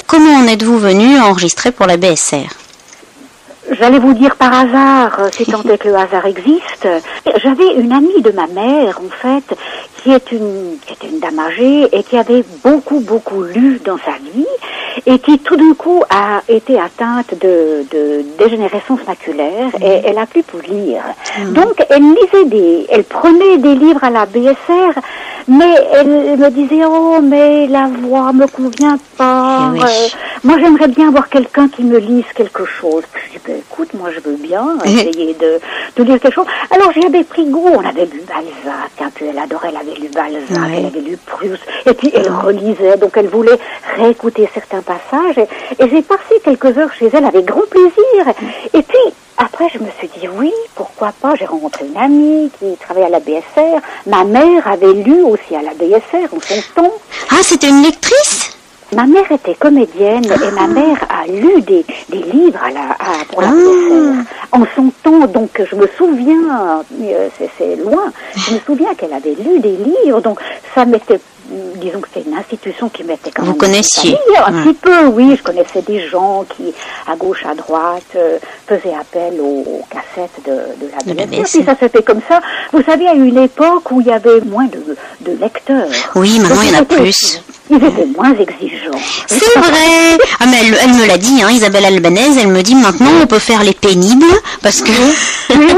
comment en êtes-vous venu à enregistrer pour la BSR? J'allais vous dire par hasard, si tant est que le hasard existe. J'avais une amie de ma mère, en fait, qui était une dame âgée et qui avait beaucoup lu dans sa vie et qui tout d'un coup a été atteinte de dégénérescence maculaire et elle a plus pu lire. Donc elle prenait des livres à la BSR, mais elle me disait oh mais la voix me convient pas. Moi j'aimerais bien avoir quelqu'un qui me lise quelque chose. Je dis ben, écoute, moi je veux bien essayer de lire quelque chose. Alors j'y avais pris goût, on avait lu Balzac, un peu, elle adorait, elle avait lu Balzac, elle avait lu Proust, et puis elle relisait, donc elle voulait réécouter certains passages, et j'ai passé quelques heures chez elle avec grand plaisir, et puis après je me suis dit oui, pourquoi pas, j'ai rencontré une amie qui travaillait à la BSR, ma mère avait lu aussi à la BSR en son temps. Ah, c'était une lectrice? Ma mère était comédienne et ma mère a lu des livres pour la BSR en son temps, donc je me souviens, c'est loin, je me souviens qu'elle avait lu des livres, donc ça m'était, disons que c'est une institution qui m'était quand même... Vous connaissiez? Un petit peu, oui, je connaissais des gens qui, à gauche, à droite, faisaient appel aux cassettes de la BSR. Puis ça s'est fait comme ça. Vous savez, à une époque où il y avait moins de lecteurs. Oui, maintenant il y en a plus. Ils étaient moins exigeants. C'est vrai. Ah mais elle me l'a dit, hein, Isabelle Albanese, elle me dit maintenant on peut faire les pénibles parce que... oui.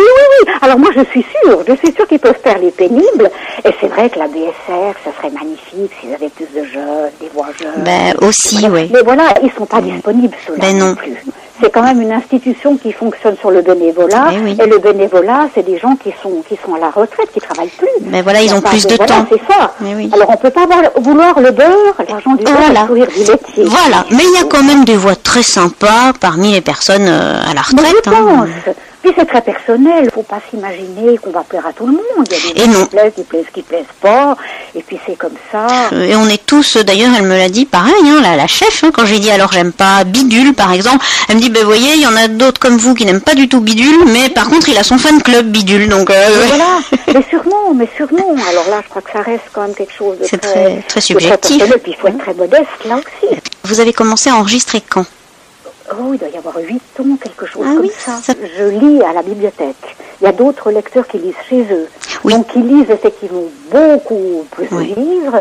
Alors moi je suis sûre qu'ils peuvent faire les pénibles. Et c'est vrai que la BSR, ça serait magnifique s'ils avaient plus de jeunes, des voix jeunes. Ben aussi, oui. Mais voilà, ils sont pas disponibles ceux-là non plus. C'est quand même une institution qui fonctionne sur le bénévolat. Et le bénévolat, c'est des gens qui sont à la retraite, qui travaillent plus. Mais voilà, ils ont plus de temps. C'est ça. Alors on peut pas vouloir le beurre, l'argent du beurre, le sourire du laitier. Voilà, mais il y a quand même des voix très sympas parmi les personnes à la retraite. Je pense. Puis c'est très personnel, il ne faut pas s'imaginer qu'on va plaire à tout le monde. Il y a des gens qui plaisent pas, et puis c'est comme ça. Et on est tous, d'ailleurs, elle me l'a dit, pareil, hein, la chef, hein, quand j'ai dit alors j'aime pas Bidule, par exemple, elle me dit, ben voyez, il y en a d'autres comme vous qui n'aiment pas du tout Bidule, mais par contre il a son fan club Bidule, donc... Voilà, mais sûrement, alors là je crois que ça reste quand même quelque chose de très subjectif. Et puis il faut être très modeste là aussi. Vous avez commencé à enregistrer quand? Oh, il doit y avoir 8 ans, quelque chose comme ça. Je lis à la bibliothèque. Il y a d'autres lecteurs qui lisent chez eux. Donc, ils lisent effectivement beaucoup plus de livres.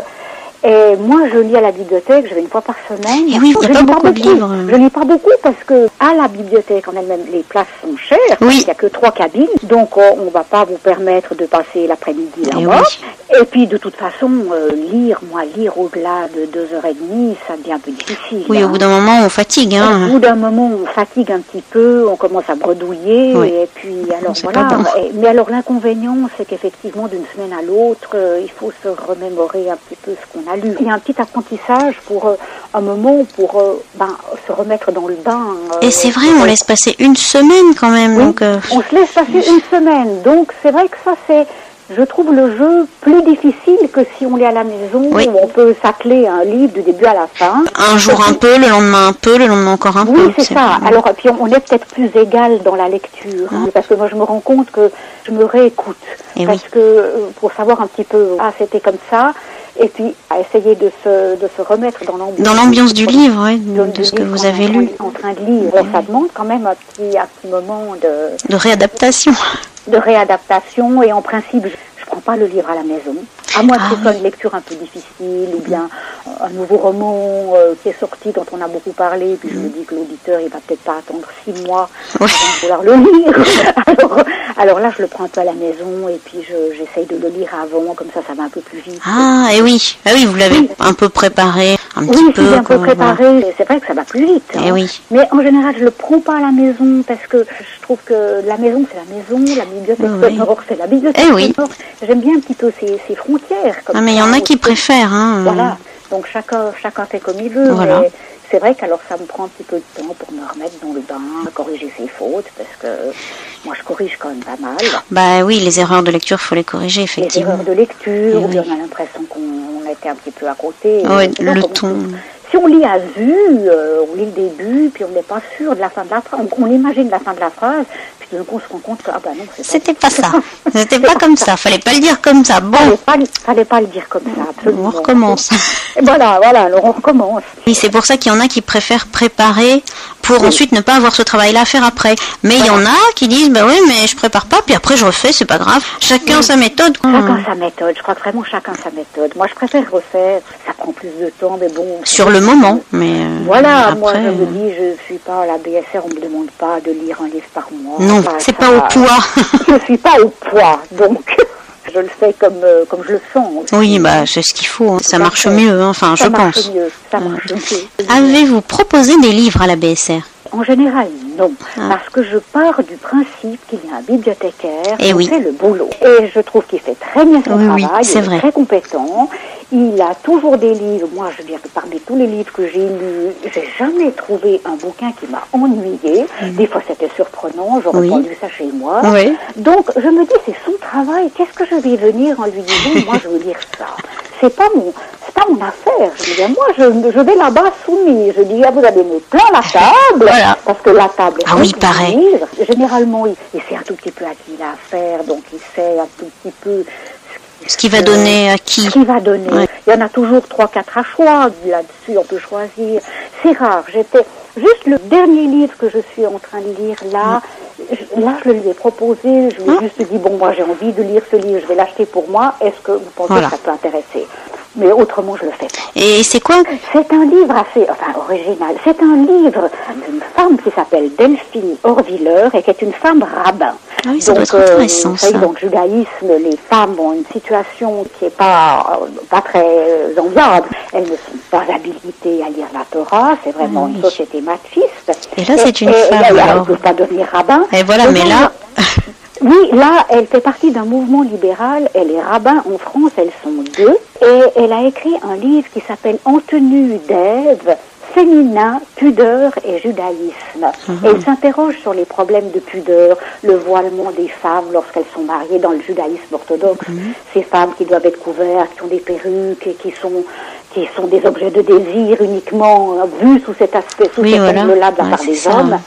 Et moi, je lis à la bibliothèque, je vais une fois par semaine. Et oui, il n'y a pas beaucoup de livres. Je lis pas beaucoup parce que à la bibliothèque en elle-même, les places sont chères. Il n'y a que 3 cabines. Donc, on ne va pas vous permettre de passer l'après-midi là-bas. Et puis, de toute façon, lire au-delà de 2h30, ça devient un peu difficile. Oui, au bout d'un moment, on fatigue. Hein. Au bout d'un moment, on fatigue un petit peu, on commence à bredouiller. Et puis, alors voilà. Mais alors, l'inconvénient, c'est qu'effectivement, d'une semaine à l'autre, il faut se remémorer un petit peu ce qu'on a lu. Il y a un petit apprentissage pour un moment pour se remettre dans le bain. Et c'est vrai, on laisse passer une semaine quand même. Oui, donc, on se laisse passer une semaine. Donc, c'est vrai que ça, je trouve le jeu plus difficile que si on lit à la maison, où on peut s'atteler à un livre du début à la fin. Un jour un peu, le lendemain un peu, le lendemain encore un peu. Oui, c'est ça. Alors, puis on est peut-être plus égal dans la lecture. Parce que moi, je me rends compte que je me réécoute. Parce que, pour savoir un petit peu, c'était comme ça. Et puis, à essayer de se remettre dans l'ambiance. Dans l'ambiance du livre, de ce que vous avez lu. En train de lire. Ça demande quand même un petit moment de réadaptation. Et en principe, je prends pas le livre à la maison. À moins que ce soit une lecture un peu difficile ou bien un nouveau roman qui est sorti dont on a beaucoup parlé, puis je me dis que l'auditeur il va peut-être pas attendre 6 mois avant de vouloir le lire. Alors là je le prends un peu à la maison et puis j'essaye de le lire avant, comme ça va un peu plus vite. Et oui, vous l'avez un peu préparé, un petit peu. Oui, un peu préparé, c'est vrai que ça va plus vite. Mais en général je le prends pas à la maison parce que je trouve que la maison c'est la maison, la bibliothèque sonore c'est la bibliothèque sonore. J'aime bien un petit peu ces frontières. Mais il y en a qui préfèrent. Voilà, donc chacun fait comme il veut. Voilà. Mais c'est vrai qu'alors ça me prend un petit peu de temps pour me remettre dans le bain, corriger ses fautes, parce que moi je corrige quand même pas mal. Oui, les erreurs de lecture, il faut les corriger, effectivement. Les erreurs de lecture, ou bien on a l'impression qu'on était un petit peu à côté. Le ton. Si on lit à vue, on lit le début, puis on n'est pas sûr de la fin de la phrase. On imagine la fin de la phrase, puis d'un coup on se rend compte que, ah bah non, c'était pas ça. C'était pas comme ça. Fallait pas le dire comme ça. Bon. Fallait pas le dire comme ça, absolument. On recommence. Voilà, alors on recommence. Oui, c'est pour ça qu'il y en a qui préfèrent préparer pour ensuite ne pas avoir ce travail-là à faire après. Mais il y en a qui disent, bah oui, mais je prépare pas, puis après je refais, c'est pas grave. Chacun sa méthode. Chacun sa méthode. Je crois que vraiment chacun sa méthode. Moi, je préfère refaire. Ça prend plus de temps, mais bon. Sur le moment, mais. Voilà, après, moi je me dis, je suis pas à la BSR, on me demande pas de lire un livre par mois. Non, c'est pas au poids. Je suis pas au poids, donc. Je le fais comme je le sens. Aussi. Oui, bah c'est ce qu'il faut. Hein. Ça marche mieux, hein. Enfin, je pense. Ça marche mieux. Avez-vous proposé des livres à la BSR? En général, non. Parce que je pars du principe qu'il y a un bibliothécaire qui fait le boulot. Et je trouve qu'il fait très bien son travail, il est très compétent. Il a toujours des livres. Moi, je veux dire que parmi tous les livres que j'ai lus, j'ai jamais trouvé un bouquin qui m'a ennuyé. Des fois, c'était surprenant. J'aurais pas lu ça chez moi. Donc, je me dis, c'est son travail. Qu'est-ce que je vais venir en lui disant, moi, je veux lire ça. C'est pas mon affaire. Je veux dire, moi, je vais là-bas soumis. Je dis, vous avez mis plein la table. Voilà. Parce que la table est pareil. livre. Généralement, il sait un tout petit peu à qui il a affaire. Donc, il sait un tout petit peu ce qu'il va donner à qui. Ce qu'il va donner. Il y en a toujours 3-4 à choix. Là-dessus, on peut choisir. C'est rare. Juste le dernier livre que je suis en train de lire là, je le lui ai proposé. Je lui ai juste dit, bon, moi, j'ai envie de lire ce livre. Je vais l'acheter pour moi. Est-ce que vous pensez que ça peut intéresser? Mais autrement, je le fais pas. Et c'est quoi? C'est un livre original. C'est un livre d'une femme qui s'appelle Delphine Orviller et qui est une femme rabbin. Ah oui, ça doit être intéressant, ça. Donc, judaïsme, les femmes ont une situation qui est pas très enviable. Elles ne sont pas habilitées à lire la Torah. C'est vraiment une société machiste. Et là, c'est une femme, alors. Elle ne peut pas devenir rabbin. Et voilà, mais là... Oui, là, elle fait partie d'un mouvement libéral. Elle est rabbin en France, elles sont 2. Et elle a écrit un livre qui s'appelle En tenue d'Ève, féminin, pudeur et judaïsme. Et elle s'interroge sur les problèmes de pudeur, le voilement des femmes lorsqu'elles sont mariées dans le judaïsme orthodoxe. Ces femmes qui doivent être couvertes, qui ont des perruques et qui sont des objets de désir uniquement vus sous cet aspect, angle-là de la part des hommes.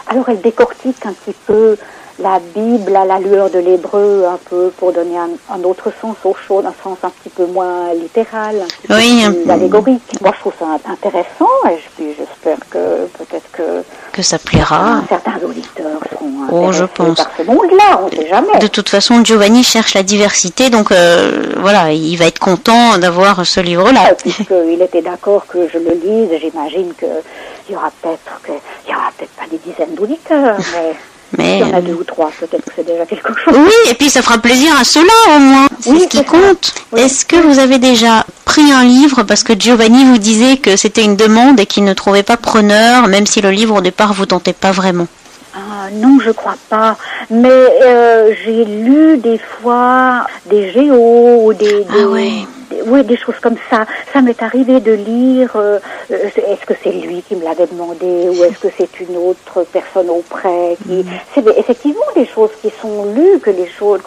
Alors elle décortique un petit peu la Bible à la lueur de l'hébreu, un peu pour donner un autre sens aux choses, un sens un petit peu moins littéral, un petit peu plus allégorique. Moi, je trouve ça intéressant et puis j'espère que peut-être que ça plaira. Certains auditeurs seront intéressés je pense. par ce monde-là, on ne sait jamais. De toute façon, Giovanni cherche la diversité, donc voilà, il va être content d'avoir ce livre-là. Puisqu'il était d'accord que je le lise, j'imagine qu'il y aura peut-être pas des dizaines d'auditeurs, mais il y en a 2 ou 3, peut-être que c'est déjà quelque chose. Oui, et puis ça fera plaisir à ceux-là au moins. C'est ce qui compte. Oui. Est-ce que vous avez déjà pris un livre parce que Giovanni vous disait que c'était une demande et qu'il ne trouvait pas preneur, même si le livre au départ vous tentait pas vraiment? Non, je crois pas. Mais j'ai lu des fois des géos ou des choses comme ça. Ça m'est arrivé de lire. Est-ce que c'est lui qui me l'avait demandé ou est-ce que c'est une autre personne auprès qui... C'est effectivement des choses qui sont lues que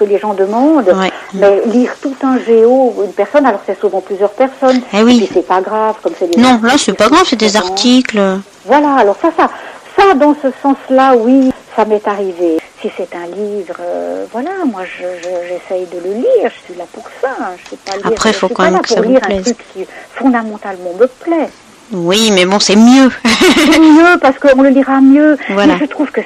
les gens demandent. Mais lire tout un géo ou une personne, alors c'est souvent plusieurs personnes. Et puis c'est pas grave, comme c'est des... Non, là c'est pas grave, c'est des articles. Voilà, alors ça, dans ce sens-là, oui, ça m'est arrivé. Si c'est un livre, moi, j'essaye de le lire. Je suis là pour ça. Je sais pas lire. Après, il faut quand même que ça vous plaise. Un truc qui fondamentalement me plaît. Oui, mais bon, c'est mieux. C'est mieux parce qu'on le lira mieux. Voilà. Mais je trouve que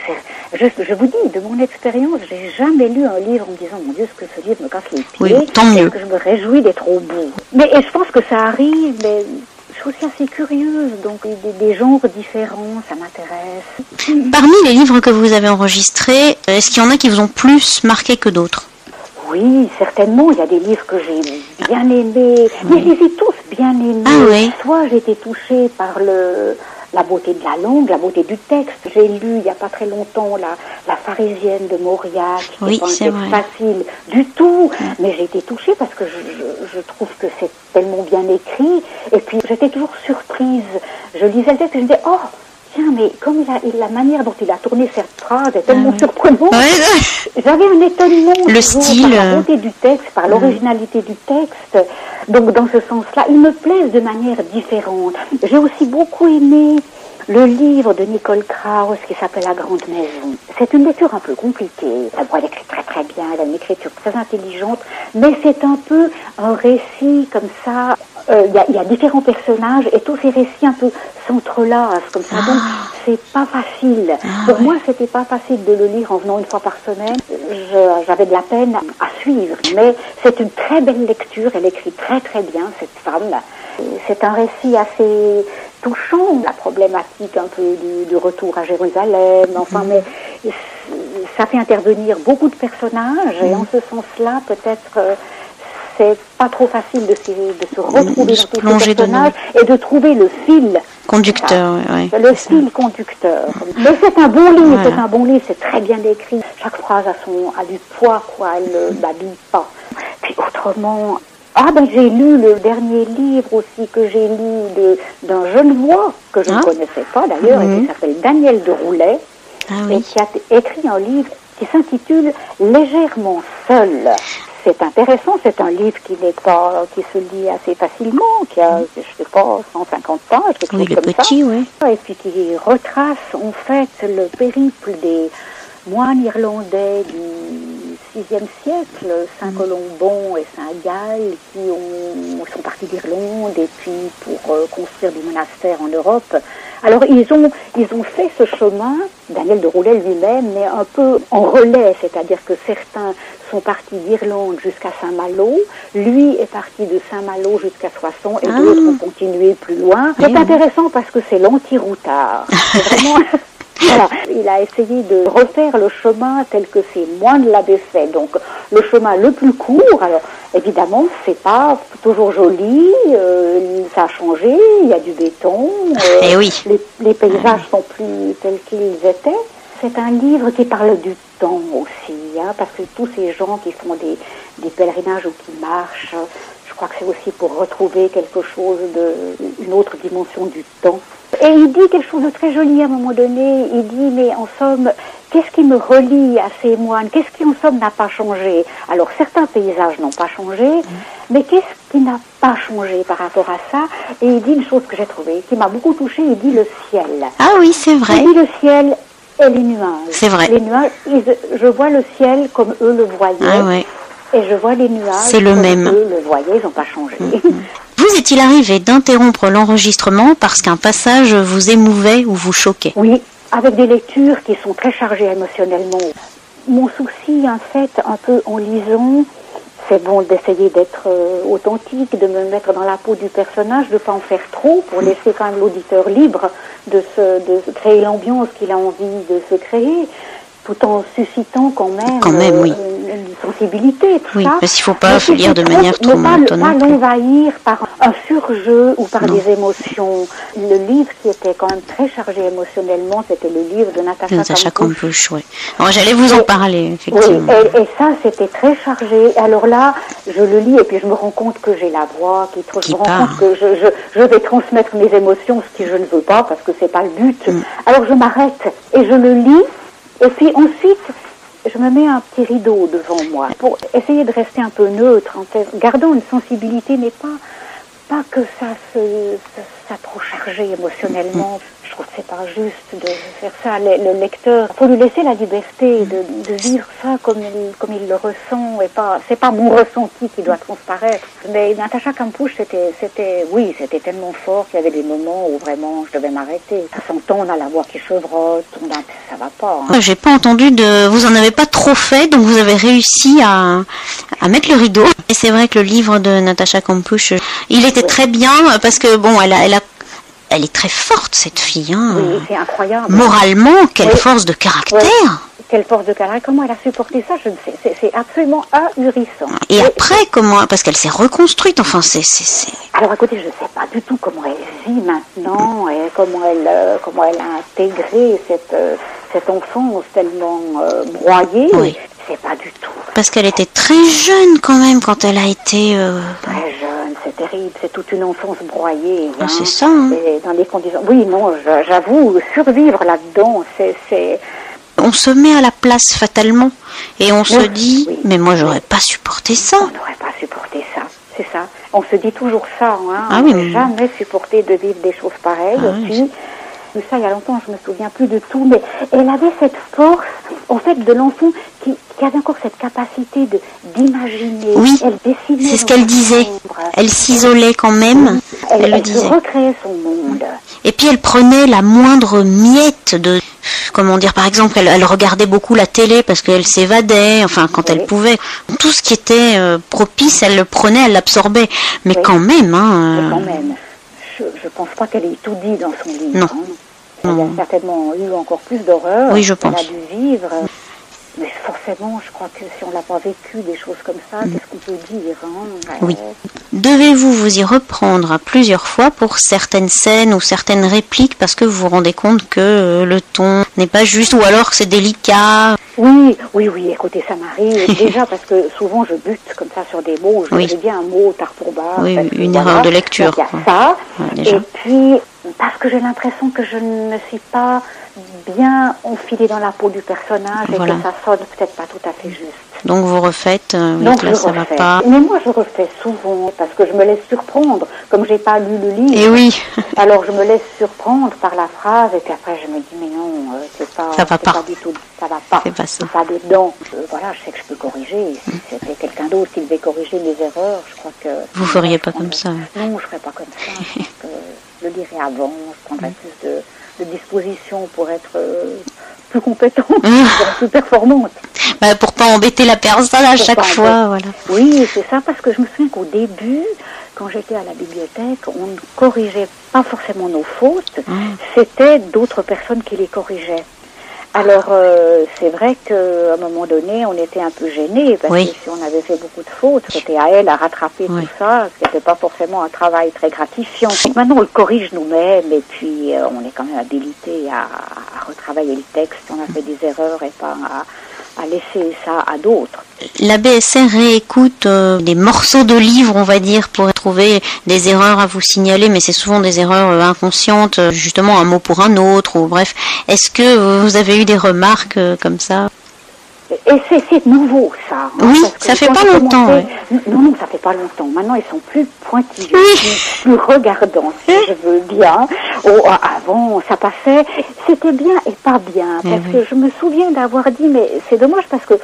je vous dis, de mon expérience, j'ai jamais lu un livre en me disant, mon Dieu, ce que ce livre me casse les pieds. Oui, tant mieux. Et que je me réjouis d'être au bout. Mais je pense que ça arrive, mais... Je suis aussi assez curieuse, donc des genres différents, ça m'intéresse. Parmi les livres que vous avez enregistrés, est-ce qu'il y en a qui vous ont plus marqué que d'autres? Oui, certainement, il y a des livres que j'ai bien aimés, mais je les ai tous bien aimés. Ah oui. Soit j'ai été touchée par la beauté de la langue, la beauté du texte. J'ai lu il n'y a pas très longtemps la Pharisienne de Mauriac, qui n'est pas un texte facile du tout, mais j'ai été touchée parce que je trouve que c'est tellement bien écrit, et puis j'étais toujours surprise. Je lisais le texte et je me disais, oh, tiens, mais comme la manière dont il a tourné cette phrase est tellement surprenante, j'avais un étonnement le style, par la beauté du texte, par l'originalité du texte. Donc dans ce sens-là, ils me plaisent de manière différente. J'ai aussi beaucoup aimé le livre de Nicole Krauss qui s'appelle La Grande Maison. C'est une lecture un peu compliquée. Elle écrit très très bien, elle a une écriture très intelligente, mais c'est un peu un récit comme ça. Il y a différents personnages et tous ces récits un peu s'entrelacent comme ça. Donc c'est pas facile. Pour moi, c'était pas facile de le lire en venant une fois par semaine. J'avais de la peine à suivre, mais c'est une très belle lecture. Elle écrit très très bien, cette femme. C'est un récit assez touchant, la problématique un peu du retour à Jérusalem. Enfin, mais ça fait intervenir beaucoup de personnages et en ce sens-là, peut-être c'est pas trop facile de se retrouver dans tous ces personnages et de trouver le fil conducteur. Le fil conducteur. Mais c'est un bon livre, c'est un bon livre, c'est très bien écrit. Chaque phrase a du poids, quoi. Elle ne babille pas. Puis autrement, j'ai lu le dernier livre aussi que j'ai lu d'un Genevois que je ne connaissais pas d'ailleurs et qui s'appelle Daniel de Roulet et qui a écrit un livre qui s'intitule Légèrement seul. C'est intéressant, c'est un livre qui se lit assez facilement, qui a, 150 pages, quelque chose comme petit, ça. Oui. Et puis qui retrace, en fait, le périple des moines irlandais du VIe siècle, Saint-Colomban et Saint-Gall, qui sont partis d'Irlande et puis pour construire des monastères en Europe. Alors ils ont fait ce chemin, Daniel de Roulet lui-même, mais un peu en relais, c'est-à-dire que certains sont partis d'Irlande jusqu'à Saint-Malo, lui est parti de Saint-Malo jusqu'à Soissons et d'autres ont continué plus loin. C'est intéressant parce que c'est l'anti-routard. C'est vraiment... Voilà, il a essayé de refaire le chemin tel que ces moines l'avaient fait. Donc, le chemin le plus court, alors, évidemment, c'est pas toujours joli, ça a changé, il y a du béton, les paysages sont plus tels qu'ils étaient. C'est un livre qui parle du temps aussi, parce que tous ces gens qui font des pèlerinages ou qui marchent, je crois que c'est aussi pour retrouver quelque chose une autre dimension du temps. Et il dit quelque chose de très joli à un moment donné. Il dit, mais en somme, qu'est-ce qui me relie à ces moines? Qu'est-ce qui en somme n'a pas changé? Alors certains paysages n'ont pas changé, mais qu'est-ce qui n'a pas changé par rapport à ça? Et il dit une chose que j'ai trouvée, qui m'a beaucoup touchée, il dit le ciel. Ah oui, c'est vrai. Il dit le ciel et les nuages. C'est vrai. Les nuages, je vois le ciel comme eux le voyaient. Et je vois les nuages c'est le comme même. eux le voyaient, ils n'ont pas changé. Vous est-il arrivé d'interrompre l'enregistrement parce qu'un passage vous émouvait ou vous choquait? Oui, avec des lectures qui sont très chargées émotionnellement. Mon souci, en fait, un peu en lisant, c'est bon d'essayer d'être authentique, de me mettre dans la peau du personnage, de ne pas en faire trop pour laisser quand même l'auditeur libre de créer l'ambiance qu'il a envie de se créer, tout en suscitant quand même oui. une sensibilité, tout ça. Parce qu'il ne faut pas lire de manière trop monotone. Pas l'envahir par un surjeu ou par des émotions. Le livre qui était quand même très chargé émotionnellement, c'était le livre de Natacha Kampusch. Alors j'allais vous en parler, effectivement. Oui, et ça, c'était très chargé. Alors là, je le lis et puis je me rends compte que j'ai la voix je me rends compte que je vais transmettre mes émotions, ce que je ne veux pas, parce que c'est pas le but. Alors je m'arrête et je le lis. Et puis ensuite, je me mets un petit rideau devant moi pour essayer de rester un peu neutre, en fait, gardant une sensibilité, mais pas que ça trop chargé émotionnellement. Je trouve que c'est pas juste de faire ça. Le lecteur, faut lui laisser la liberté de vivre ça comme il le ressent et c'est pas mon ressenti qui doit transparaître. Mais Natacha Kampusch, c'était tellement fort qu'il y avait des moments où vraiment je devais m'arrêter. Ça s'entend, on a la voix qui chevrotte, ça va pas. J'ai pas entendu vous en avez pas trop fait, donc vous avez réussi à mettre le rideau. Et c'est vrai que le livre de Natacha Kampusch, il était très bien parce que bon, elle est très forte, cette fille. Oui, c'est incroyable. Moralement, quelle force de caractère. Oui. Quelle force de caractère. Comment elle a supporté ça, je ne sais. C'est absolument ahurissant. Et après, comment? Parce qu'elle s'est reconstruite, enfin, c'est... Alors, écoutez, je ne sais pas du tout comment elle vit maintenant, et comment elle a intégré cette enfance tellement broyée. Oui. C'est pas du tout. Parce qu'elle était très jeune, quand même, quand elle a été... Très jeune, c'est terrible. C'est toute une enfance broyée. C'est ça, hein. Et dans des conditions... Oui, non, j'avoue, survivre là-dedans, c'est... On se met à la place fatalement et on se dit, mais moi j'aurais pas supporté ça. On n'aurait pas supporté ça, c'est ça. On se dit toujours ça, hein. Ah On n'a jamais supporté de vivre des choses pareilles aussi. vu ça il y a longtemps, je me souviens plus de tout, mais elle avait cette force, en fait, de l'enfant qui avait encore cette capacité d'imaginer. Oui, elle dessinait. C'est ce qu'elle disait. Elle s'isolait quand même. Elle le disait. Elle recréait son monde. Et puis elle prenait la moindre miette de... Comment dire, par exemple, elle regardait beaucoup la télé parce qu'elle s'évadait, enfin, quand elle pouvait. Tout ce qui était propice, elle le prenait, elle l'absorbait. Mais quand même, hein... Mais quand même. Je pense pas qu'elle ait tout dit dans son livre. Non. Il y a certainement eu encore plus d'horreur. Oui, je pense. Elle a dû vivre. Mais forcément, je crois que si on n'a pas vécu des choses comme ça, qu'est-ce qu'on peut dire, hein? Oui. Devez-vous vous y reprendre à plusieurs fois pour certaines scènes ou certaines répliques parce que vous vous rendez compte que le ton n'est pas juste ou alors que c'est délicat? Oui, écoutez, ça m'arrive déjà parce que souvent je bute comme ça sur des mots, je dis bien un mot tard pour bas. Oui, une erreur de lecture. Donc, il y a ça, déjà. Et puis parce que j'ai l'impression que je ne suis pas bien enfilée dans la peau du personnage et que ça sonne peut-être pas tout à fait juste. Donc vous refaites, Donc là, ça va pas. Mais moi je refais souvent parce que je me laisse surprendre, comme j'ai pas lu le livre. Et oui. Alors je me laisse surprendre par la phrase et puis après je me dis mais non, c'est pas, ça va pas du tout, ça va pas. C'est pas ça. C'est pas dedans. Voilà, je sais que je peux corriger. Si c'était quelqu'un d'autre qui devait corriger mes erreurs, je crois que. Vous feriez pas comme ça. Non, je ferais pas comme ça. Je pense que je le dirais avant, je prendrais plus de dispositions pour être plus compétente, plus performante. Pour pas embêter la personne à chaque fois, voilà. Oui, c'est ça, parce que je me souviens qu'au début, quand j'étais à la bibliothèque, on ne corrigeait pas forcément nos fautes, c'était d'autres personnes qui les corrigeaient. Alors, c'est vrai qu'à un moment donné, on était un peu gênés, parce que si on avait fait beaucoup de fautes, c'était à elle à rattraper tout ça, ce n'était pas forcément un travail très gratifiant. Donc maintenant, on le corrige nous-mêmes, et puis on est quand même habilité à retravailler le texte, on a fait des erreurs, et pas à laisser ça à d'autres. La BSR réécoute des morceaux de livres, on va dire, pour trouver des erreurs à vous signaler, mais c'est souvent des erreurs inconscientes, justement un mot pour un autre, ou bref. Est-ce que vous avez eu des remarques comme ça? Et c'est nouveau, ça. Oui, ça fait pas longtemps. Non, ça fait pas longtemps. Maintenant, ils sont plus pointilleux, plus regardants, si je veux bien. Avant, ça passait, c'était bien et pas bien. Parce que je me souviens d'avoir dit, mais c'est dommage parce que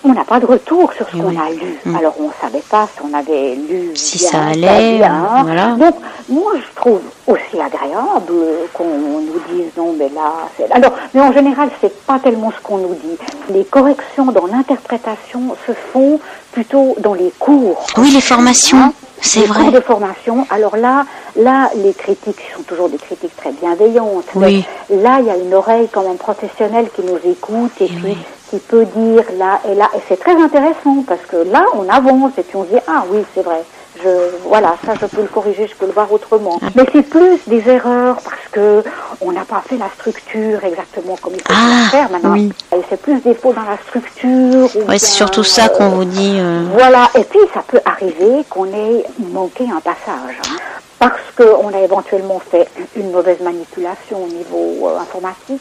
on n'a pas de retour sur ce qu'on a lu. Alors, on ne savait pas si on avait lu si bien, ça allait. Voilà. Donc, moi, je trouve aussi agréable qu'on nous dise non, mais là, c'est... Alors, mais en général, c'est pas tellement ce qu'on nous dit. Les corrections dans l'interprétation se font plutôt dans les cours. Oui, les formations. C'est vrai. Les cours de formation. Alors là, les critiques sont toujours des critiques très bienveillantes. Oui. Là, il y a une oreille quand même professionnelle qui nous écoute et puis qui peut dire là et là. Et c'est très intéressant parce que là, on avance et puis on se dit ah oui, c'est vrai. Voilà, ça je peux le corriger, je peux le voir autrement. Mais c'est plus des erreurs parce que on n'a pas fait la structure exactement comme il faut la faire maintenant. Et c'est plus des fautes dans la structure. Oui, c'est surtout ça qu'on vous dit. Voilà, et puis ça peut arriver qu'on ait manqué un passage. Parce qu'on a éventuellement fait une mauvaise manipulation au niveau informatique,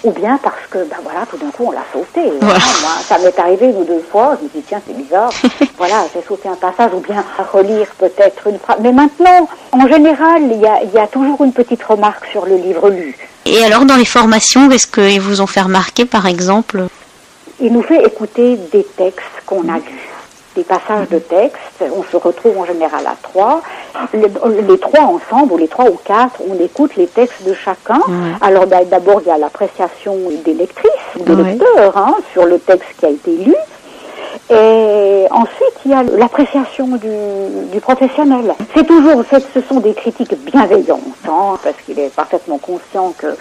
ou bien parce que, tout d'un coup, on l'a sauté. Voilà. Moi, ça m'est arrivé une ou deux fois, je me dis, tiens, c'est bizarre. Voilà, j'ai sauté un passage, ou bien relire peut-être une phrase. Mais maintenant, en général, il y a toujours une petite remarque sur le livre lu. Et alors, dans les formations, est-ce qu'ils vous ont fait remarquer, par exemple? Il nous fait écouter des textes qu'on a lus. Des passages de texte, on se retrouve en général à 3. Les 3 ensemble, ou les 3 ou 4, on écoute les textes de chacun. Alors d'abord, il y a l'appréciation des lectrices, des lecteurs, sur le texte qui a été lu. Et ensuite, il y a l'appréciation du professionnel. Ce sont des critiques bienveillantes, parce qu'il est parfaitement conscient que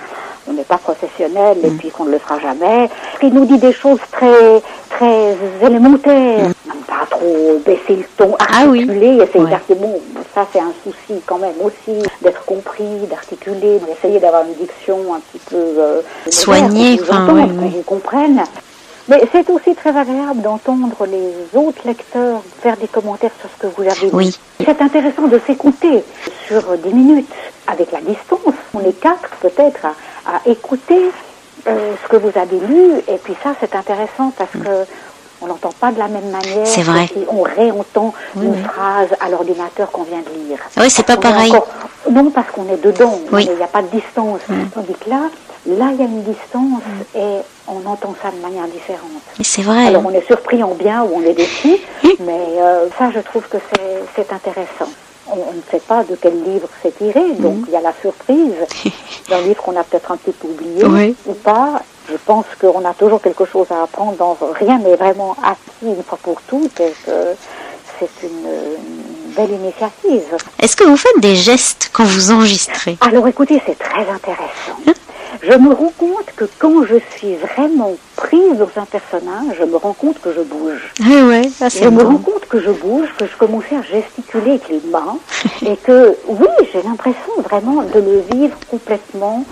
on n'est pas professionnel et puis qu'on ne le fera jamais. Il nous dit des choses très, très élémentaires. Pas trop baisser le ton, articuler, essayer d'articuler. Bon, ça c'est un souci quand même aussi, d'être compris, d'articuler, d'essayer d'avoir une diction un petit peu soignée, qu'on vous comprenne. Mais c'est aussi très agréable d'entendre les autres lecteurs faire des commentaires sur ce que vous avez lu. C'est intéressant de s'écouter sur 10 minutes avec la distance. On est 4 peut-être à écouter ce que vous avez lu. Et puis ça, c'est intéressant parce que on n'entend pas de la même manière. C'est vrai. Si on réentend une phrase à l'ordinateur qu'on vient de lire. Oui, c'est pas pareil. Non, parce qu'on est dedans, Oui. il n'y a pas de distance. Tandis que là, il y a une distance et on entend ça de manière différente. Et c'est vrai. Alors on est surpris en bien ou on est déçu, mais ça je trouve que c'est intéressant. On ne sait pas de quel livre c'est tiré, donc il y a la surprise d'un livre qu'on a peut-être un petit peu oublié ou pas. Je pense qu'on a toujours quelque chose à apprendre, dans rien n'est vraiment acquis une fois pour toutes, et que c'est une belle initiative. Est-ce que vous faites des gestes quand vous enregistrez? Alors écoutez, c'est très intéressant. Je me rends compte que quand je suis vraiment prise dans un personnage, je me rends compte que je bouge. Je me rends compte que je bouge, que je commence à gesticuler avec les mains et que, oui, j'ai l'impression vraiment de le vivre complètement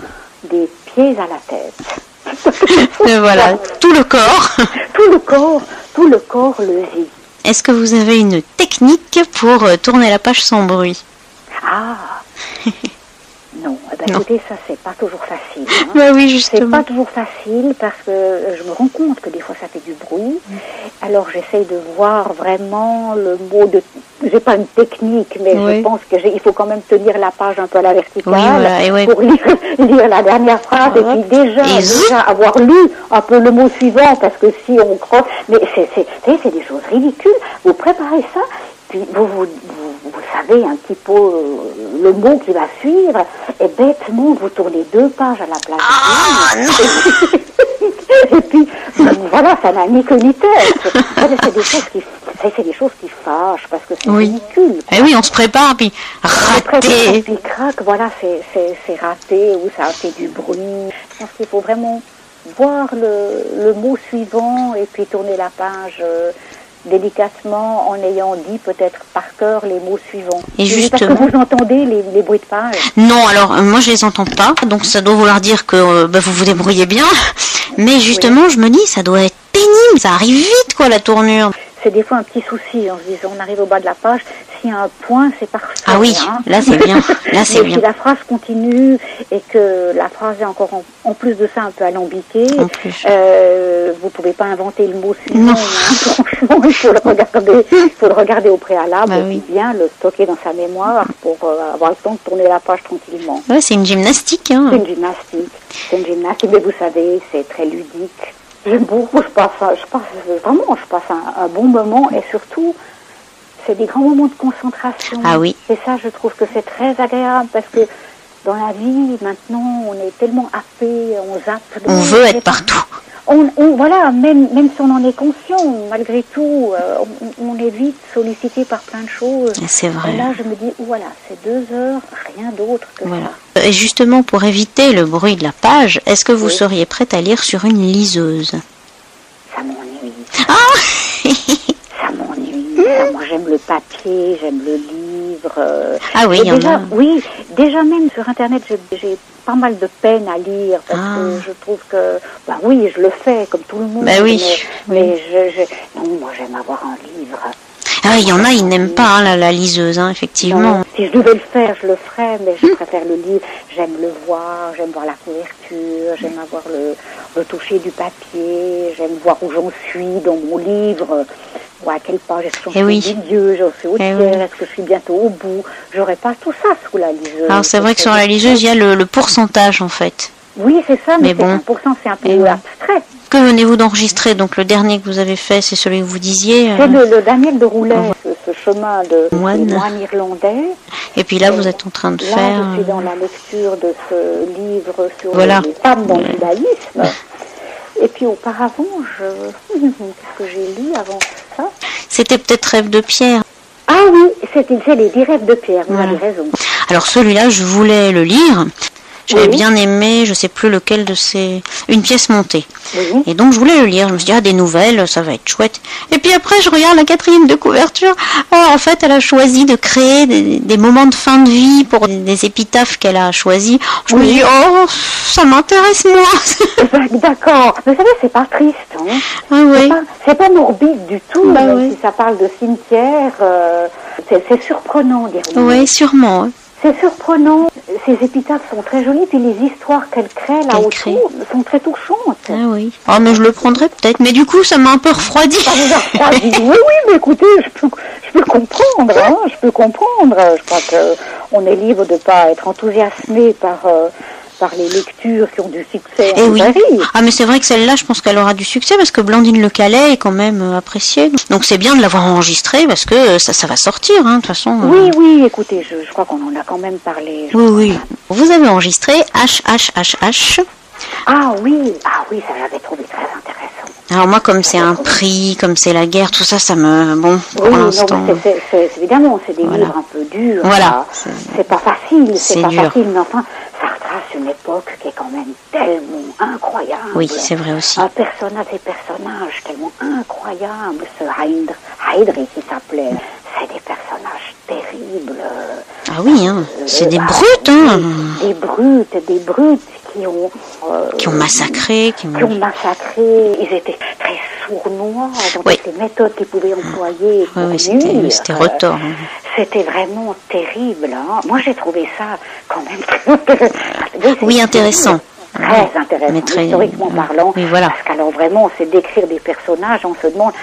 des pieds à la tête. Voilà, tout le corps. Tout le corps le vit. Est-ce que vous avez une technique pour tourner la page sans bruit? Ah non, écoutez, ça c'est pas toujours facile. Hein. Bah oui, c'est justement. pas toujours facile parce que je me rends compte que des fois ça fait du bruit. Alors j'essaye de voir vraiment le mot de... J'ai pas une technique, mais je pense qu'il faut quand même tenir la page un peu à la verticale pour lire la dernière phrase et puis déjà avoir lu un peu le mot suivant, parce que si on croit... Mais c'est des choses ridicules. Vous préparez ça, puis vous savez un petit peu le mot qui va suivre, et bêtement vous tournez 2 pages à la place d'une. Et puis voilà, ça n'a ni queue ni tête. C'est des choses qui fâchent parce que c'est ridicule. Et oui, on se prépare puis raté. Puis crac, voilà, c'est raté ou ça a fait du bruit. Je pense qu'il faut vraiment voir le mot suivant et puis tourner la page délicatement en ayant dit peut-être par cœur les mots suivants. Et justement, parce que vous entendez les bruits de page? Non, alors moi je les entends pas, donc ça doit vouloir dire que vous vous débrouillez bien. Mais justement, je me dis, ça doit être pénible, ça arrive vite quoi la tournure. C'est des fois un petit souci en se disant, on arrive au bas de la page, s'il y a un point, c'est parfait. Ah oui, là c'est bien, là c'est bien. Si la phrase continue et que la phrase est encore en plus de ça un peu alambiquée, vous pouvez pas inventer le mot suivant. Franchement, il faut le regarder au préalable et puis bien le stocker dans sa mémoire pour avoir le temps de tourner la page tranquillement. Ouais, c'est une gymnastique. Hein. C'est une gymnastique, mais vous savez, c'est très ludique. J'aime beaucoup, je passe un bon moment et surtout, c'est des grands moments de concentration. Ah oui. Et ça, je trouve que c'est très agréable parce que dans la vie, maintenant, on est tellement happé, on zappe. On veut être partout. Voilà, même si on en est conscient, malgré tout, on est vite sollicité par plein de choses. C'est vrai. Et là, je me dis, voilà, c'est 2 heures, rien d'autre que ça. Et justement, pour éviter le bruit de la page, est-ce que vous seriez prête à lire sur une liseuse? Ça m'ennuie. Ah Ça m'ennuie. Moi, j'aime le papier, j'aime le livre. Ah oui, il y en a. Oui, déjà même sur Internet, j'ai pas mal de peine à lire parce que je trouve que, oui, je le fais comme tout le monde. Mais non, moi, j'aime avoir un livre. Ah, il y en a, ils n'aiment pas la liseuse, hein, effectivement. Non, si je devais le faire, je le ferais, mais je préfère le livre. J'aime le voir, j'aime voir la couverture, j'aime avoir le toucher du papier, j'aime voir où j'en suis dans mon livre. À quelle page est-ce que j'en suis au milieu, j'en suis au tiers, est-ce que je suis bientôt au bout? J'aurais pas tout ça sous la liseuse. Alors c'est vrai que sur la liseuse, il y a le pourcentage en fait. Oui, c'est ça, mais bon. 1%, c'est un peu abstrait. Que venez-vous d'enregistrer? Donc le dernier que vous avez fait, c'est celui que vous disiez C'est le Daniel de Roulet, ce chemin de moine irlandais. Et puis là, vous êtes en train de faire... je suis dans la lecture de ce livre sur les femmes dans le judaïsme. Et puis auparavant, qu'est-ce que j'ai lu avant ça? C'était peut-être Rêve de Pierre. Ah oui, c'est les 10 Rêves de Pierre, vous avez raison. Alors celui-là, je voulais le lire. J'avais bien aimé, je sais plus lequel de ces... Une pièce montée. Oui. Et donc je voulais le lire. Je me suis dit, des nouvelles, ça va être chouette. Et puis après, je regarde la 4e de couverture. En fait, elle a choisi de créer des moments de fin de vie pour des épitaphes qu'elle a choisis. Je me dis, ça m'intéresse moins. D'accord. Vous savez, c'est pas triste. Hein. Ah oui. C'est pas morbide du tout, même si ça parle de cimetière. C'est surprenant, dirons-nous. Oui, sûrement. C'est surprenant. Ces épitaphes sont très jolies, puis les histoires qu'elle crée là autour sont très touchantes. Ah oui. Ah, mais je le prendrais peut-être. Mais du coup, ça m'a un peu refroidi. Ça vous a refroidi? Oui, mais écoutez, je peux comprendre. Hein, je peux comprendre. Je crois que on est libre de pas être enthousiasmé par les lectures qui ont du succès en oui. librairie. Ah, mais c'est vrai que celle-là, je pense qu'elle aura du succès parce que Blandine Le Calais est quand même appréciée. Donc c'est bien de l'avoir enregistrée parce que ça va sortir, hein, de toute façon. Oui, écoutez, je crois qu'on en a quand même parlé. Oui. Vous avez enregistré HHHH. Ah oui, ça j'avais trouvé très intéressant. Alors moi, comme c'est un prix, comme c'est la guerre, tout ça, ça me... Bon, pour l'instant... Non, évidemment, c'est des livres un peu durs. Voilà. C'est pas facile, c'est pas dur. facile, mais enfin, ça retrace une époque qui est quand même tellement incroyable. Oui, c'est vrai aussi. Des personnages tellement incroyables, ce Heydrich qui s'appelait, c'est des personnages terribles. Ah oui, hein, c'est des brutes, hein. Des brutes qui ont massacré. Ils étaient très sournois dans toutes les méthodes qu'ils pouvaient employer. Oui, c'était retors. C'était vraiment terrible. Hein. Moi, j'ai trouvé ça quand même très intéressant. Oui, intéressant. Très intéressant, historiquement parlant. Oui, voilà. Parce qu'alors vraiment, c'est d'écrire des personnages, on se demande...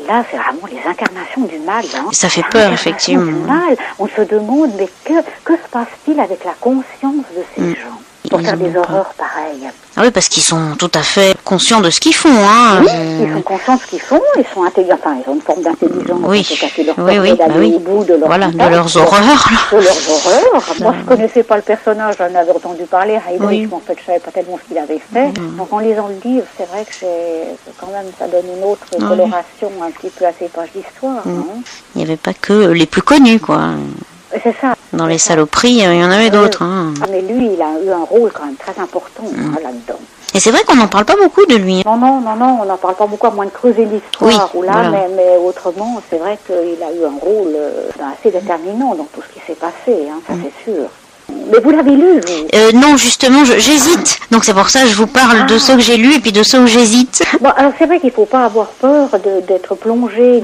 Là, c'est vraiment les incarnations du mal. Hein. Ça fait peur, effectivement. Du mal. On se demande, mais que se passe-t-il avec la conscience de ces gens pour faire des horreurs pareilles? Ah oui, parce qu'ils sont tout à fait conscients de ce qu'ils font. Hein. Oui, ils sont conscients de ce qu'ils font, ils sont intelligents, enfin, ils ont une forme d'intelligence. Oui, qui leur permet d'aller au bout de leurs horreurs. Moi, je connaissais pas le personnage, j'en avais entendu parler, Heydrich, mais en fait, je savais pas tellement ce qu'il avait fait. Donc, en lisant le livre, c'est vrai que quand même, ça donne une autre coloration un petit peu à ces pages d'histoire. Hein. Il n'y avait pas que les plus connus, quoi. C'est ça. Dans les saloperies, il y en avait d'autres. Hein. Ah, mais lui, il a eu un rôle quand même très important là-dedans. Et c'est vrai qu'on n'en parle pas beaucoup de lui. Non, on n'en parle pas beaucoup, à moins de creuser l'histoire. Mais autrement, c'est vrai qu'il a eu un rôle assez déterminant dans tout ce qui s'est passé, hein, ça c'est sûr. Mais vous l'avez lu, vous? Non, justement, j'hésite. Donc c'est pour ça que je vous parle de ceux que j'ai lus et puis de ceux où j'hésite. Bon, alors c'est vrai qu'il ne faut pas avoir peur d'être plongé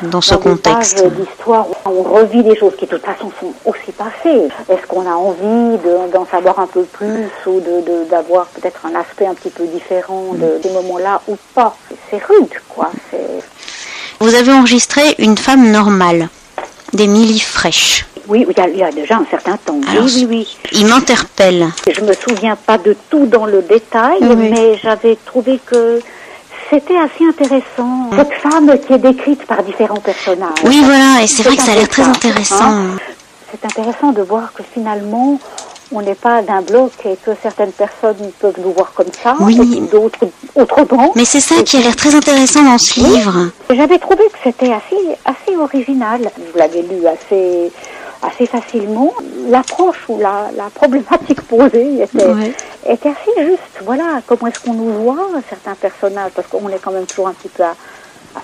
dans ce contexte des pages d'histoire où on revit des choses qui de toute façon sont aussi passées. Est-ce qu'on a envie d'en savoir un peu plus ou d'avoir peut-être un aspect un petit peu différent de ces moments-là ou pas? C'est rude, quoi. Vous avez enregistré Une femme normale d'Émilie Frêche. Oui, il y a déjà un certain temps. Alors, oui. Il m'interpelle. Je me souviens pas de tout dans le détail, mais j'avais trouvé que c'était assez intéressant. Cette femme qui est décrite par différents personnages. Oui, voilà, et c'est vrai que ça a l'air très intéressant. Hein. C'est intéressant de voir que finalement, on n'est pas d'un bloc et que certaines personnes peuvent nous voir comme ça, et d'autres autrement. Mais c'est ça qui a l'air très intéressant dans ce livre. J'avais trouvé que c'était assez original. Vous l'avez lu assez facilement. L'approche ou la problématique posée était assez juste. Voilà, comment est-ce qu'on nous voit, certains personnages, parce qu'on est quand même toujours un petit peu à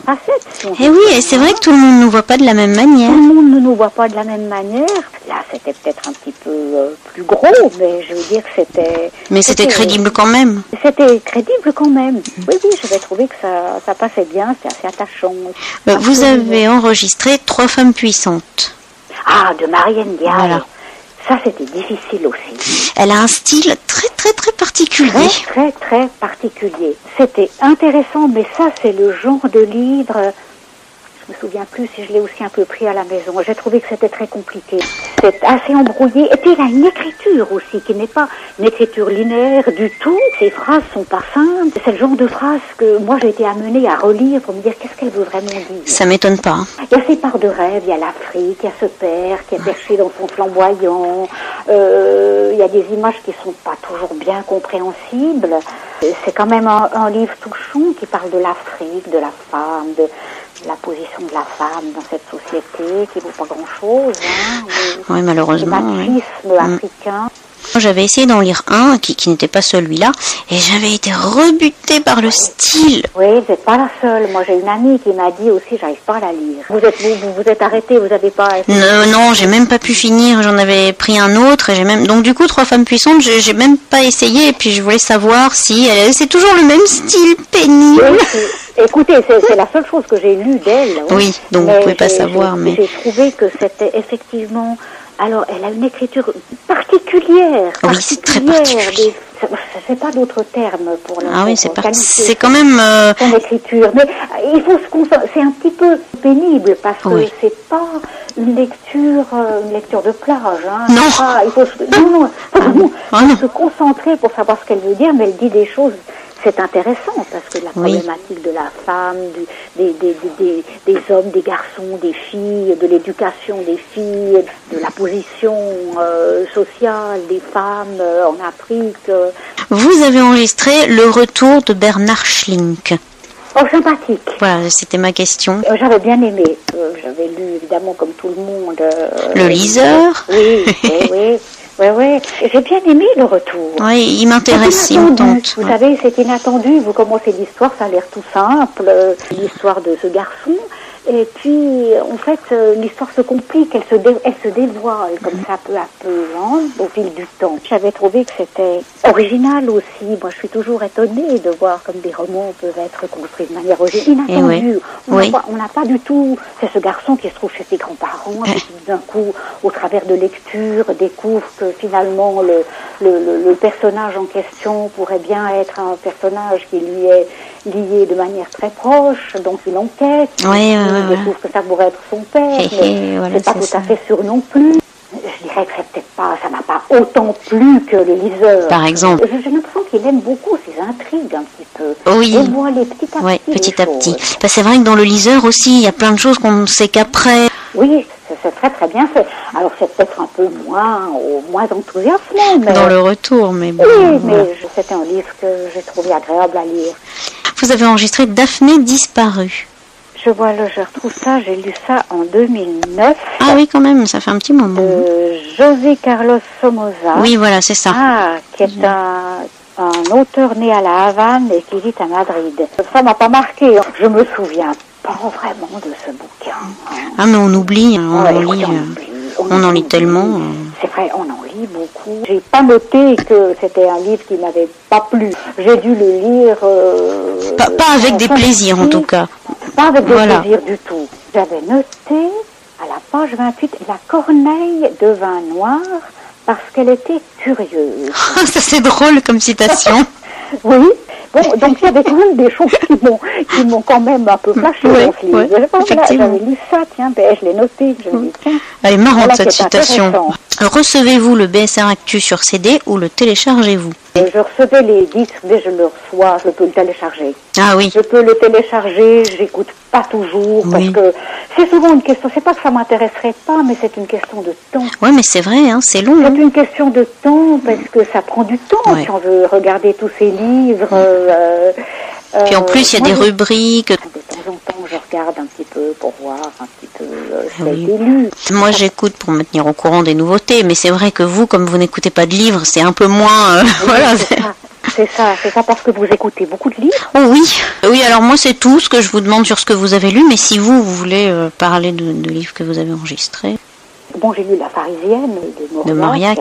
facettes. Et oui, et c'est vrai que tout le monde ne nous voit pas de la même manière. Tout le monde ne nous voit pas de la même manière. Là, c'était peut-être un petit peu plus gros, mais je veux dire que c'était... Mais c'était crédible quand même. C'était crédible quand même. Oui, j'avais trouvé que ça passait bien, c'était assez attachant. Vous avez enregistré Trois femmes puissantes. Ah, de Marianne Dial. Voilà. Ça, c'était difficile aussi. Elle a un style très, très, très particulier. Très, très, très particulier. C'était intéressant, mais ça, c'est le genre de livre... Je me souviens plus si je l'ai aussi un peu pris à la maison. J'ai trouvé que c'était très compliqué. C'est assez embrouillé. Et puis, il a une écriture aussi, qui n'est pas une écriture linéaire du tout. Ces phrases sont pas simples. C'est le genre de phrases que moi, j'ai été amenée à relire pour me dire qu'est-ce qu'elle veut vraiment dire. Ça m'étonne pas. Il y a ces parts de rêve, il y a l'Afrique, il y a ce père qui est perché dans son flamboyant. Il y a des images qui sont pas toujours bien compréhensibles. C'est quand même un livre touchant qui parle de l'Afrique, de la femme, de la position de la femme dans cette société qui vaut pas grand-chose. Hein, oui, malheureusement. Le machisme africain. J'avais essayé d'en lire un qui n'était pas celui-là et j'avais été rebutée par le style. Oui, vous n'êtes pas la seule. Moi, j'ai une amie qui m'a dit aussi, j'arrive pas à la lire. Vous êtes arrêtée, vous n'avez pas... Non, j'ai même pas pu finir. J'en avais pris un autre et donc du coup, Trois femmes puissantes, j'ai même pas essayé et puis je voulais savoir si c'est toujours le même style pénible. Oui, écoutez, c'est la seule chose que j'ai lue d'elle. Oui, donc vous pouvez pas savoir, mais... J'ai trouvé que c'était effectivement Alors, elle a une écriture particulière. Oui, c'est très particulier. Je sais pas d'autres termes pour la. Ah oui, c'est quand même. Son écriture, mais il faut se concentrer. C'est un petit peu pénible parce que c'est pas une lecture de plage. Hein. Non. Il faut se concentrer pour savoir ce qu'elle veut dire, mais elle dit des choses. C'est intéressant parce que la problématique de la femme, des hommes, des garçons, des filles, de l'éducation des filles, de la position sociale des femmes en Afrique. Vous avez enregistré Le Retour de Bernard Schlink. Oh, sympathique. Voilà, c'était ma question. J'avais bien aimé. J'avais lu, évidemment, comme tout le monde. Le liseur. Oui. J'ai bien aimé Le Retour. Oui, il m'intéresse, il me tente. Vous savez, c'est inattendu. Vous commencez l'histoire, ça a l'air tout simple. L'histoire de ce garçon. Et puis, en fait, l'histoire se complique, elle se dévoile comme ça peu à peu, hein, au fil du temps. J'avais trouvé que c'était original aussi. Moi, je suis toujours étonnée de voir comme des romans peuvent être construits de manière inattendue. On n'a pas du tout... C'est ce garçon qui se trouve chez ses grands-parents et qui, d'un coup, au travers de lecture, découvre que finalement, le personnage en question pourrait bien être un personnage qui lui est lié de manière très proche, donc il enquête, il découvre que ça pourrait être son père, mais c'est pas tout à fait sûr non plus. Je dirais que c'est peut-être pas, ça n'a pas autant plu que Le Liseur. Par exemple. J'ai l'impression qu'il aime beaucoup ses intrigues un petit peu. Oui. On voit les petit à petit. C'est vrai que dans Le Liseur aussi, il y a plein de choses qu'on ne sait qu'après. Oui, c'est très très bien fait. Alors c'est peut-être un peu moins enthousiasmant. Mais... Dans Le Retour, mais bon. Oui, mais c'était un livre que j'ai trouvé agréable à lire. Vous avez enregistré Daphné disparue. Je retrouve ça, j'ai lu ça en 2009. Ah oui, quand même, ça fait un petit moment. José Carlos Somoza. Oui, voilà, c'est ça. Qui est un auteur né à la Havane et qui vit à Madrid. Ça m'a pas marqué. Je me souviens pas vraiment de ce bouquin. Ah, mais on oublie, on en lit tellement. C'est vrai, on en lit beaucoup. J'ai pas noté que c'était un livre qui m'avait pas plu. J'ai dû le lire... pas avec des plaisirs, en tout cas. Pas avec des plaisirs du tout. J'avais noté, à la page 28, la corneille de vin noir parce qu'elle était curieuse. Ça, c'est drôle comme citation. Oui. Bon, donc il y avait quand même des choses qui m'ont quand même un peu flashé dans ce livre. J'avais lu ça, tiens, je l'ai noté. Je me dis, tiens, elle est marrante cette citation. Recevez-vous le BSR Actu sur CD ou le téléchargez-vous? Je recevais les disques, dès que je le reçois, je peux le télécharger. Ah oui. Je peux le télécharger, j'écoute pas toujours, parce que c'est souvent une question, c'est pas que ça m'intéresserait pas, mais c'est une question de temps. Oui, mais c'est vrai, hein, c'est long. C'est une question de temps, parce que ça prend du temps, si on veut regarder tous ces livres. Puis en plus, il y a des rubriques. De temps en temps, je regarde un petit peu pour voir un petit peu ce qui a été lu. Moi, j'écoute pour me tenir au courant des nouveautés, mais c'est vrai que vous, comme vous n'écoutez pas de livres, c'est un peu moins... voilà. C'est ça parce que vous écoutez beaucoup de livres? Oh oui, alors moi, c'est tout ce que je vous demande sur ce que vous avez lu, mais si vous voulez parler de livres que vous avez enregistrés... Bon, j'ai lu La Pharisienne de Mauriac.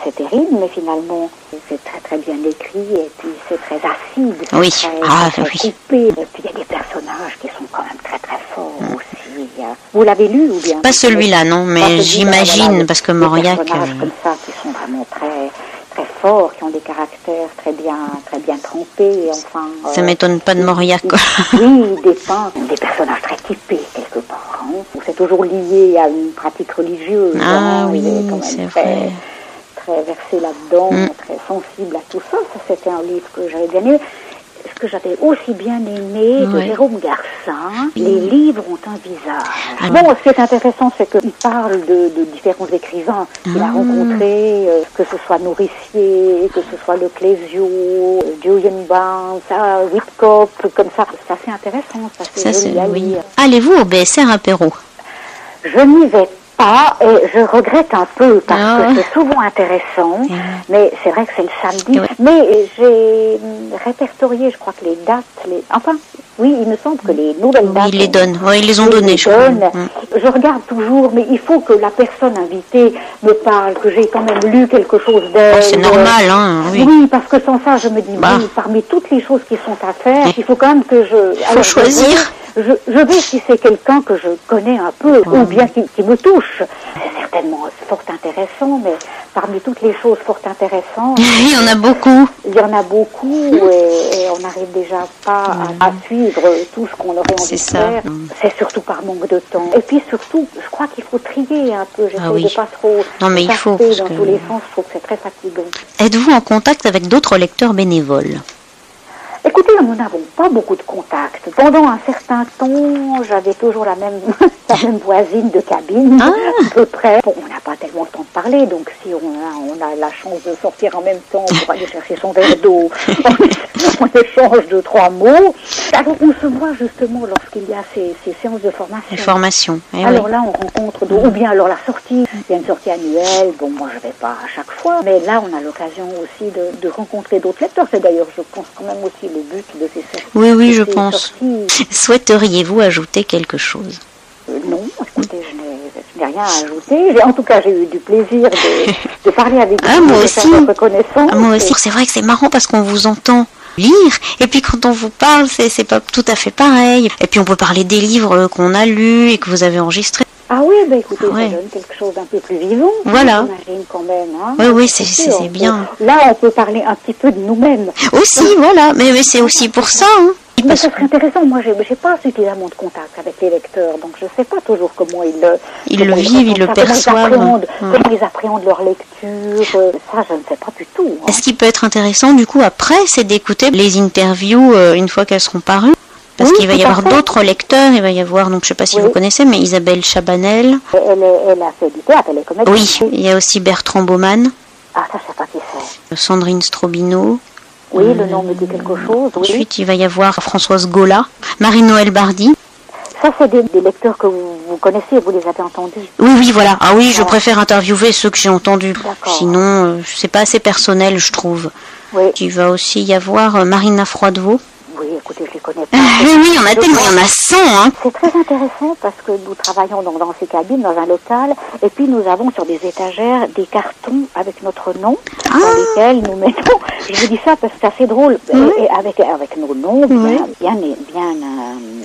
C'est terrible, mais finalement, c'est très très bien écrit, et puis c'est très acide, très coupé. Et puis il y a des personnages qui sont quand même très très forts aussi. Vous l'avez lu ou bien? Pas celui-là, non, mais j'imagine, parce que Mauriac... Des personnages comme ça qui sont vraiment très très forts, qui ont des caractères très bien trempés, et enfin... Ça m'étonne pas de Mauriac, quoi. Oui, il dépeint des personnages très typés, quelque part. Hein. C'est toujours lié à une pratique religieuse. Ah oui, c'est vrai. Très versé là-dedans, très sensible à tout ça. Ça, c'était un livre que j'avais bien aimé. Ce que j'avais aussi bien aimé de Jérôme Garcin, les livres ont un visage. Bon, ce qui est intéressant, c'est qu'il parle de différents écrivains qu'il a rencontrés, que ce soit Nourricier, que ce soit Le Clésio, Julian Barnes, Whitcop, comme ça. C'est assez intéressant, ça c'est joli à lire. Allez-vous au BSR Apéro? Je n'y vais pas, et je regrette un peu parce que c'est souvent intéressant, mais c'est vrai que c'est le samedi. Mais j'ai répertorié, je crois que les dates, enfin, oui, il me semble que les nouvelles dates... Ils les donnent, ils les ont données, je crois. Je regarde toujours, mais il faut que la personne invitée me parle, que j'ai quand même lu quelque chose d'elle. C'est normal, hein, oui, parce que sans ça, je me dis, oui, parmi toutes les choses qui sont à faire, il faut quand même que faut choisir. je vais si c'est quelqu'un que je connais un peu, ou bien qui me touche. C'est certainement fort intéressant, mais parmi toutes les choses fort intéressantes... Il y en a beaucoup. Il y en a beaucoup, et on n'arrive déjà pas à suivre tout ce qu'on aurait envie de faire. C'est surtout par manque de temps. Et puis surtout, je crois qu'il faut trier un peu. J'essaie de pas trop passer dans tous les sens. Je trouve que c'est très fatigant. Êtes-vous en contact avec d'autres lecteurs bénévoles? Écoutez, nous n'avons pas beaucoup de contacts. Pendant un certain temps, j'avais toujours la même voisine de cabine, à peu près. Bon, on n'a pas tellement le temps de parler, donc si on a la chance de sortir en même temps pour aller chercher son verre d'eau, on échange 2-3 mots. Alors, on se voit justement lorsqu'il y a ces séances de formation. Les formations. Alors là, on rencontre, ou bien alors la sortie. Il y a une sortie annuelle. Bon, moi, je vais pas à chaque fois, mais là, on a l'occasion aussi de rencontrer d'autres lecteurs. C'est d'ailleurs, je pense, quand même aussi le but de ces sorties. Oui, je pense. Souhaiteriez-vous ajouter quelque chose? Non, écoutez, je n'ai rien à ajouter. En tout cas, j'ai eu du plaisir de parler avec vous. Moi aussi. Moi aussi. C'est vrai que c'est marrant parce qu'on vous entend lire, et puis quand on vous parle, c'est pas tout à fait pareil. Et puis on peut parler des livres qu'on a lus et que vous avez enregistrés. Ah oui, écoutez, ça donne quelque chose d'un peu plus vivant. Voilà. J'imagine quand même. Hein. Oui, c'est bien. Là, on peut parler un petit peu de nous-mêmes. Aussi, voilà. Mais c'est aussi pour ça. Hein. Mais ça serait intéressant. Moi, j'ai pas suffisamment de contact avec les lecteurs, donc je sais pas toujours comment ils le vivent, ils le perçoivent. Comment ils appréhendent leur lecture. Ça, je ne sais pas du tout. Hein. Ce qui peut être intéressant, du coup, après, c'est d'écouter les interviews une fois qu'elles seront parues. Parce qu'il va y avoir d'autres lecteurs, il va y avoir, donc je ne sais pas si vous connaissez, mais Isabelle Chabanel. Elle a fait du théâtre, elle est comédienne. Oui, il y a aussi Bertrand Baumann. Ah, ça, je sais pas qui c'est. Sandrine Strobino. Oui, le nom me dit quelque chose. Ensuite, il va y avoir Françoise Gola, Marie-Noël Bardy. Ça, c'est des lecteurs que vous connaissez, vous les avez entendus. Oui, voilà. Ah oui, je préfère interviewer ceux que j'ai entendus. Sinon, c'est pas assez personnel, je trouve. Oui. Il va aussi y avoir Marina Froidevaux. Oui, écoutez, je les connais pas. Oui, il y en a tellement, il y en a 100. Hein. C'est très intéressant parce que nous travaillons donc dans ces cabines, dans un local, et puis nous avons sur des étagères des cartons avec notre nom, dans lesquels nous mettons, je vous dis ça parce que c'est assez drôle, et avec nos noms bien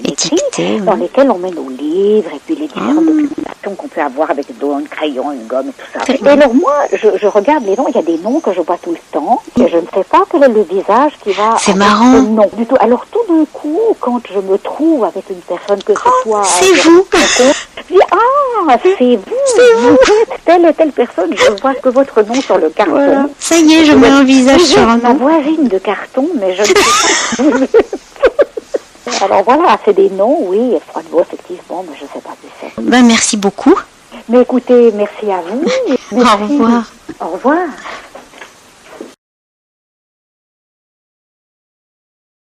écrits, dans lesquels on met nos livres, et puis les différentes documentations qu'on peut avoir avec un crayon, une gomme, et tout ça. Et alors moi, je regarde les noms, il y a des noms que je vois tout le temps, et je ne sais pas quel est le visage qui va... C'est marrant. Non, du tout. Alors tout d'un coup, quand je me trouve avec une personne que ce soit... C'est vous. Je dis, c'est vous. Telle et telle personne, je vois que votre nom sur le carton. Voilà. Ça y est, je mets un visage sur un ma voisine de carton, mais je ne sais pas. Alors voilà, c'est des noms, oui, Froidevaux, effectivement, mais je ne sais pas qui c'est. Merci beaucoup. Mais écoutez, merci à vous. Merci. Au revoir. Au revoir.